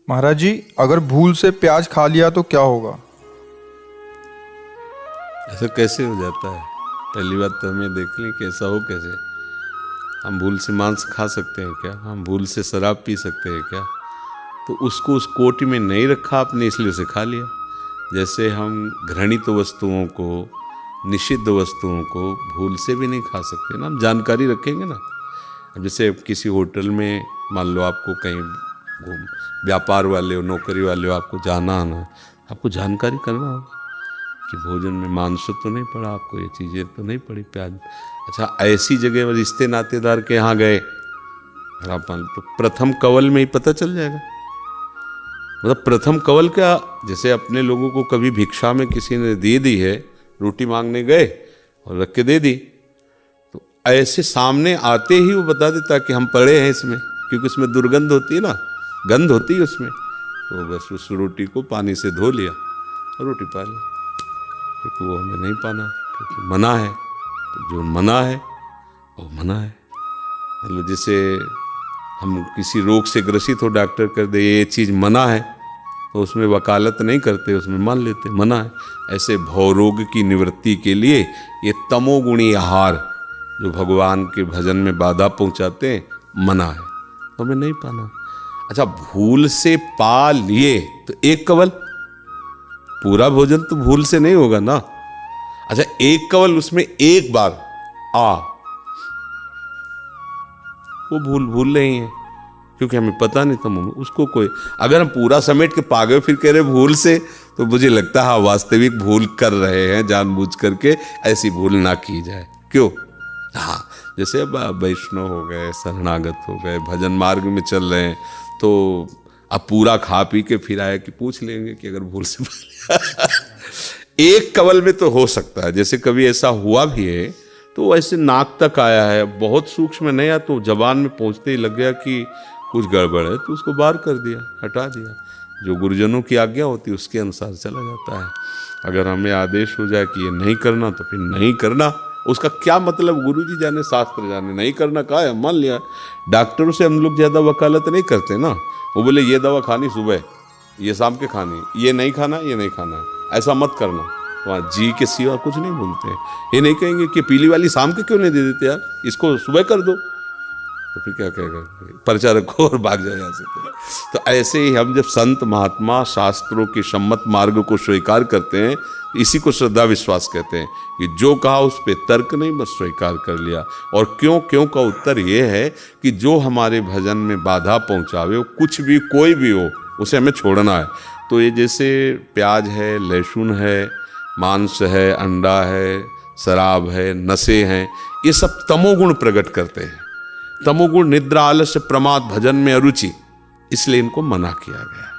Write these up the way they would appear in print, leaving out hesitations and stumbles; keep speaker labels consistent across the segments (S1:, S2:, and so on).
S1: महाराज जी, अगर भूल से प्याज खा लिया तो क्या होगा?
S2: ऐसा कैसे हो जाता है? पहली बात तो हमें देख लें कि ऐसा हो कैसे। हम भूल से मांस खा सकते हैं क्या? हम भूल से शराब पी सकते हैं क्या? तो उसको उस कोटि में नहीं रखा आपने, इसलिए उसे खा लिया। जैसे हम घृणित वस्तुओं को, निषिद्ध वस्तुओं को भूल से भी नहीं खा सकते ना, हम जानकारी रखेंगे ना। अब जैसे किसी होटल में मान लो आपको कहीं व्यापार वाले हो, नौकरी वाले हो, आपको जाना आना, आपको जानकारी करना होगा कि भोजन में मांस तो नहीं पड़ा, आपको ये चीज़ें तो नहीं पड़ी, प्याज। अच्छा, ऐसी जगह रिश्ते नातेदार के यहाँ गए और आप मान लो तो प्रथम कवल में ही पता चल जाएगा। मतलब प्रथम कवल क्या, जैसे अपने लोगों को कभी भिक्षा में किसी ने दे दी है, रोटी मांगने गए और रख के दे दी, तो ऐसे सामने आते ही वो बता देता कि हम पड़े हैं इसमें, क्योंकि उसमें दुर्गंध होती है ना, गंध होती है उसमें। तो बस उस रोटी को पानी से धो लिया और रोटी पा ली, क्योंकि वो हमें नहीं पाना, क्योंकि मना है। तो जो मना है वो मना है। मतलब जैसे हम किसी रोग से ग्रसित हो, डॉक्टर कर दे ये चीज़ मना है, तो उसमें वकालत नहीं करते, उसमें मान लेते मना है। ऐसे भवरोग की निवृत्ति के लिए ये तमोगुणी आहार जो भगवान के भजन में बाधा पहुंचाते हैं, मना है, तो हमें नहीं पाना। अच्छा, भूल से पा लिए तो एक कवल, पूरा भोजन तो भूल से नहीं होगा ना। अच्छा, एक कवल, उसमें एक बार वो भूल नहीं है, क्योंकि हमें पता नहीं था उसको। कोई अगर हम पूरा समेट के पा गए फिर कह रहे भूल से, तो मुझे लगता है वास्तविक भूल कर रहे हैं, जानबूझ करके ऐसी भूल ना की जाए। क्यों? हाँ, जैसे अब वैष्णव हो गए, शरणागत हो गए, भजन मार्ग में चल रहे हैं, तो अब पूरा खा पी के फिर आए कि पूछ लेंगे कि अगर भूल से एक कवल में तो हो सकता है। जैसे कभी ऐसा हुआ भी है तो ऐसे नाक तक आया है, बहुत सूक्ष्म नहीं आया, तो जबान में पहुंचते ही लग गया कि कुछ गड़बड़ है, तो उसको बाहर कर दिया, हटा दिया। जो गुरुजनों की आज्ञा होती है उसके अनुसार चला जाता है। अगर हमें आदेश हो जाए कि ये नहीं करना, तो फिर नहीं करना। उसका क्या मतलब, गुरुजी जाने, शास्त्र जाने, नहीं करना कहा है, मान लिया। डॉक्टरों से हम लोग ज़्यादा वकालत नहीं करते ना। वो बोले ये दवा खानी सुबह, ये शाम के खानी, ये नहीं खाना, ये नहीं खाना, ऐसा मत करना। वहाँ जी के सिवा कुछ नहीं बोलते हैं। ये नहीं कहेंगे कि पीली वाली शाम के क्यों नहीं दे देते यार, इसको सुबह कर दो, तो फिर क्या कहेगा, पर्चा रखो और भाग जाए यहाँ से। तो ऐसे ही हम जब संत महात्मा शास्त्रों के सम्मत मार्ग को स्वीकार करते हैं, इसी को श्रद्धा विश्वास कहते हैं कि जो कहा उस पर तर्क नहीं, बस स्वीकार कर लिया। और क्यों क्यों का उत्तर ये है कि जो हमारे भजन में बाधा पहुँचावे, वो कुछ भी कोई भी हो, उसे हमें छोड़ना है। तो ये जैसे प्याज है, लहसुन है, मांस है, अंडा है, शराब है, नशे हैं, ये सब तमोगुण प्रकट करते हैं। तमोगुण निद्रा, आलस्य, प्रमाद, भजन में अरुचि, इसलिए इनको मना किया गया,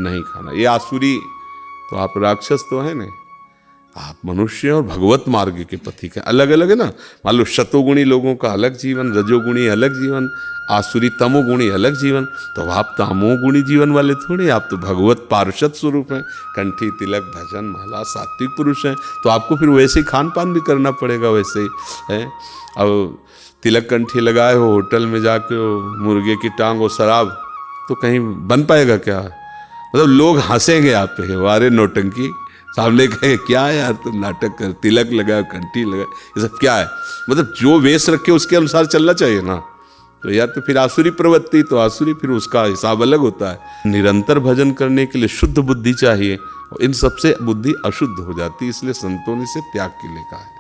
S2: नहीं खाना। ये आसुरी, तो आप राक्षस तो है नहीं, आप मनुष्य और भगवत मार्ग के पथिक हैं। अलग अलग है ना। मान लो शतोगुणी लोगों का अलग जीवन, रजोगुणी अलग जीवन, आसुरी तमोगुणी अलग जीवन, तो आप तमोगुणी जीवन वाले थोड़े, आप तो भगवत पार्षद स्वरूप हैं, कंठी, तिलक, भजन, माला, सात्विक पुरुष हैं। तो आपको फिर वैसे ही खान पान भी करना पड़ेगा, वैसे ही है। अब तिलक कंठी लगाए हो, होटल में जाके हो, मुर्गे की टांग हो, शराब, तो कहीं बन पाएगा क्या? मतलब लोग हंसेंगे आप पे, वारे नौटंकी, सामने कहे क्या है यार तुम नाटक कर, तिलक लगा, कंठी लगा, ये सब क्या है? मतलब जो वेश रखे उसके अनुसार चलना चाहिए ना। तो यार तो फिर आसुरी प्रवृत्ति, तो आसुरी, फिर उसका हिसाब अलग होता है। निरंतर भजन करने के लिए शुद्ध बुद्धि चाहिए, और इन सबसे बुद्धि अशुद्ध हो जाती है, इसलिए संतों ने इसे त्याग के लिए कहा है।